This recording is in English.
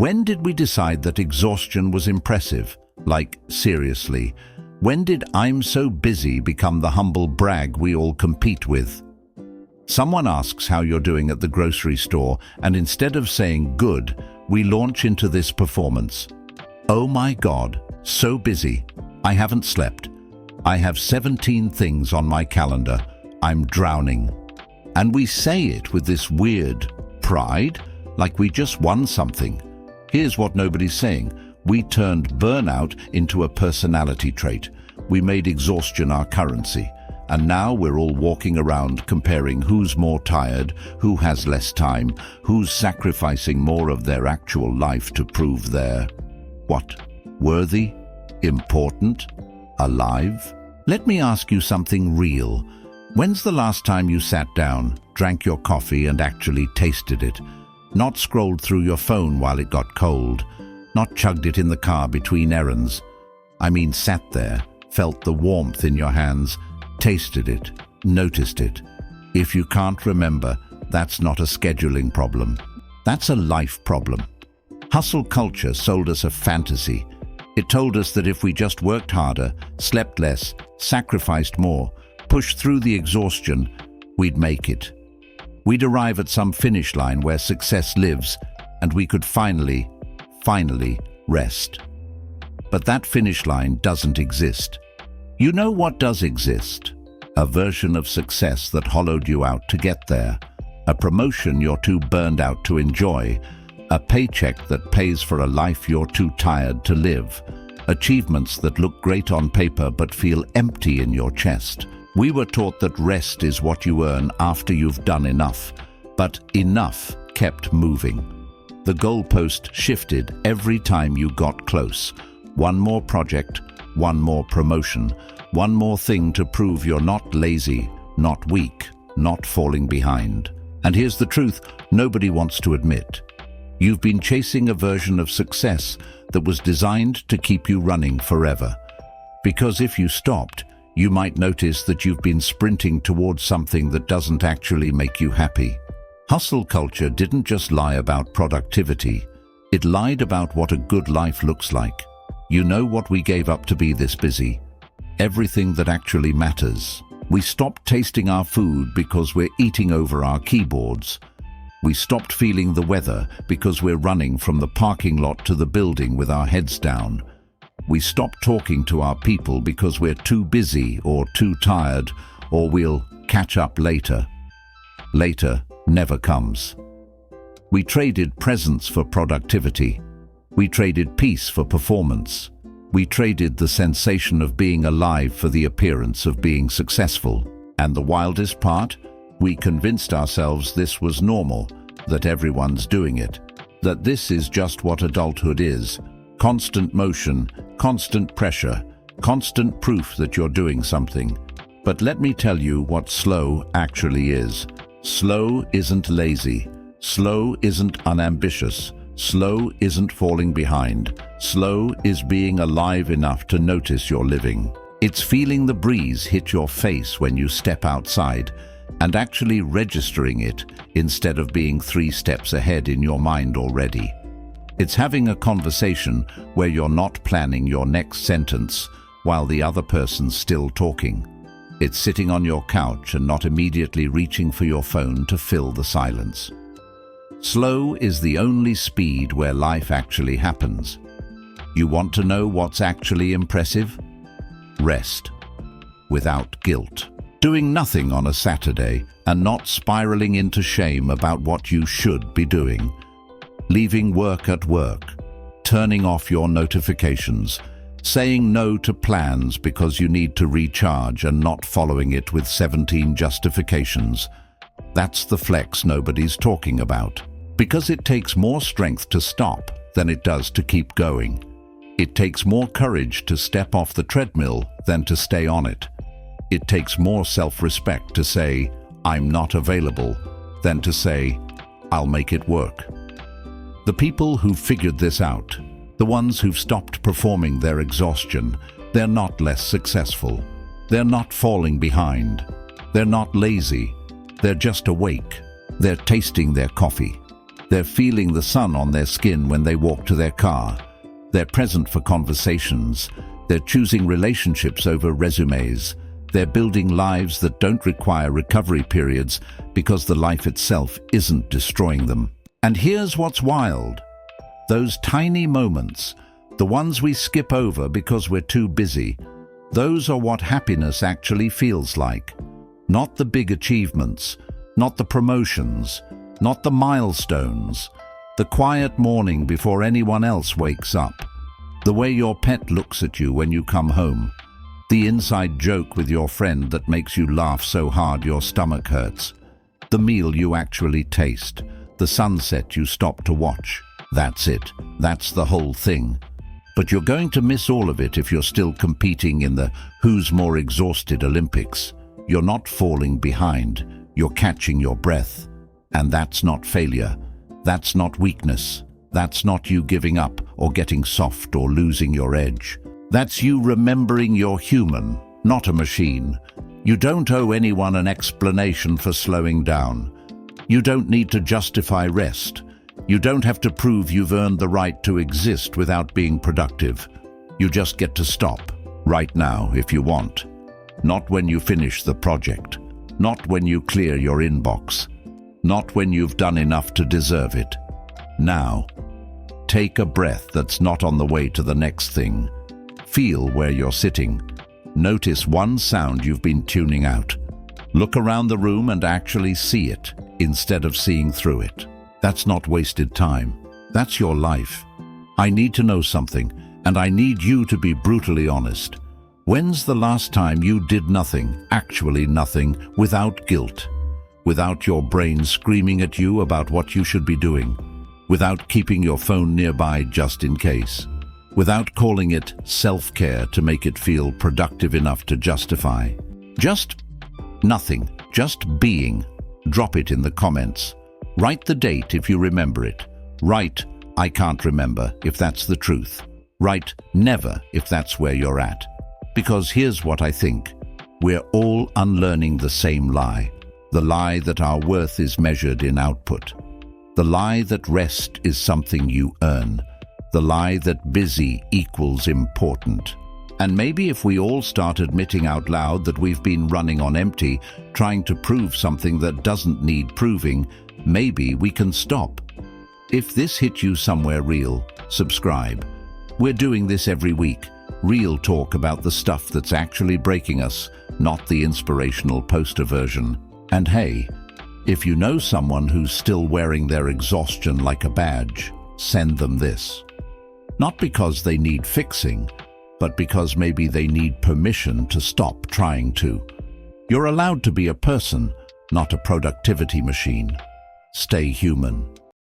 When did we decide that exhaustion was impressive? Like, seriously, when did "I'm so busy" become the humble brag we all compete with? Someone asks how you're doing at the grocery store, and instead of saying "good," we launch into this performance. "Oh my God, so busy. I haven't slept. I have 17 things on my calendar. I'm drowning." And we say it with this weird pride, like we just won something. Here's what nobody's saying. We turned burnout into a personality trait. We made exhaustion our currency. And now we're all walking around comparing who's more tired, who has less time, who's sacrificing more of their actual life to prove they're, what, worthy, important, alive? Let me ask you something real. When's the last time you sat down, drank your coffee and actually tasted it? Not scrolled through your phone while it got cold, not chugged it in the car between errands. I mean, sat there, felt the warmth in your hands, tasted it, noticed it. If you can't remember, that's not a scheduling problem. That's a life problem. Hustle culture sold us a fantasy. It told us that if we just worked harder, slept less, sacrificed more, pushed through the exhaustion, we'd make it. We'd arrive at some finish line where success lives, and we could finally rest. But that finish line doesn't exist. You know what does exist? A version of success that hollowed you out to get there. A promotion you're too burned out to enjoy. A paycheck that pays for a life you're too tired to live. Achievements that look great on paper but feel empty in your chest. We were taught that rest is what you earn after you've done enough. But enough kept moving. The goalpost shifted every time you got close. One more project, one more promotion, one more thing to prove you're not lazy, not weak, not falling behind. And here's the truth nobody wants to admit. You've been chasing a version of success that was designed to keep you running forever. Because if you stopped, you might notice that you've been sprinting towards something that doesn't actually make you happy. Hustle culture didn't just lie about productivity. It lied about what a good life looks like. You know what we gave up to be this busy? Everything that actually matters. We stopped tasting our food because we're eating over our keyboards. We stopped feeling the weather because we're running from the parking lot to the building with our heads down. We stopped talking to our people because we're too busy or too tired, or we'll catch up later. Later never comes. We traded presence for productivity. We traded peace for performance. We traded the sensation of being alive for the appearance of being successful. And the wildest part? We convinced ourselves this was normal, that everyone's doing it, that this is just what adulthood is. Constant motion, constant pressure, constant proof that you're doing something. But let me tell you what slow actually is. Slow isn't lazy. Slow isn't unambitious. Slow isn't falling behind. Slow is being alive enough to notice you're living. It's feeling the breeze hit your face when you step outside and actually registering it instead of being 3 steps ahead in your mind already. It's having a conversation where you're not planning your next sentence while the other person's still talking. It's sitting on your couch and not immediately reaching for your phone to fill the silence. Slow is the only speed where life actually happens. You want to know what's actually impressive? Rest. Without guilt. Doing nothing on a Saturday and not spiraling into shame about what you should be doing. Leaving work at work. Turning off your notifications. Saying no to plans because you need to recharge and not following it with 17 justifications. That's the flex nobody's talking about. Because it takes more strength to stop than it does to keep going. It takes more courage to step off the treadmill than to stay on it. It takes more self-respect to say, "I'm not available," than to say, "I'll make it work." The people who figured this out, the ones who've stopped performing their exhaustion, they're not less successful. They're not falling behind. They're not lazy. They're just awake. They're tasting their coffee. They're feeling the sun on their skin when they walk to their car. They're present for conversations. They're choosing relationships over resumes. They're building lives that don't require recovery periods because the life itself isn't destroying them. And here's what's wild. Those tiny moments, the ones we skip over because we're too busy, those are what happiness actually feels like. Not the big achievements, not the promotions, not the milestones, the quiet morning before anyone else wakes up, the way your pet looks at you when you come home, the inside joke with your friend that makes you laugh so hard your stomach hurts, the meal you actually taste, the sunset you stop to watch. That's it. That's the whole thing. But you're going to miss all of it if you're still competing in the who's more exhausted Olympics. You're not falling behind. You're catching your breath. And that's not failure. That's not weakness. That's not you giving up or getting soft or losing your edge. That's you remembering you're human, not a machine. You don't owe anyone an explanation for slowing down. You don't need to justify rest. You don't have to prove you've earned the right to exist without being productive. You just get to stop, right now, if you want. Not when you finish the project. Not when you clear your inbox. Not when you've done enough to deserve it. Now. Take a breath that's not on the way to the next thing. Feel where you're sitting. Notice one sound you've been tuning out. Look around the room and actually see it, instead of seeing through it. That's not wasted time. That's your life. I need to know something, and I need you to be brutally honest. When's the last time you did nothing, actually nothing, without guilt? Without your brain screaming at you about what you should be doing? Without keeping your phone nearby just in case? Without calling it self-care to make it feel productive enough to justify? Just nothing. Just being. Drop it in the comments. Write the date if you remember it. Write, I can't remember, if that's the truth. Write, never, if that's where you're at. Because here's what I think. We're all unlearning the same lie. The lie that our worth is measured in output. The lie that rest is something you earn. The lie that busy equals important. And maybe if we all start admitting out loud that we've been running on empty, trying to prove something that doesn't need proving, maybe we can stop. If this hit you somewhere real, subscribe. We're doing this every week. Real talk about the stuff that's actually breaking us, not the inspirational poster version. And hey, if you know someone who's still wearing their exhaustion like a badge, send them this. Not because they need fixing, but because maybe they need permission to stop trying to. You're allowed to be a person, not a productivity machine. Stay human.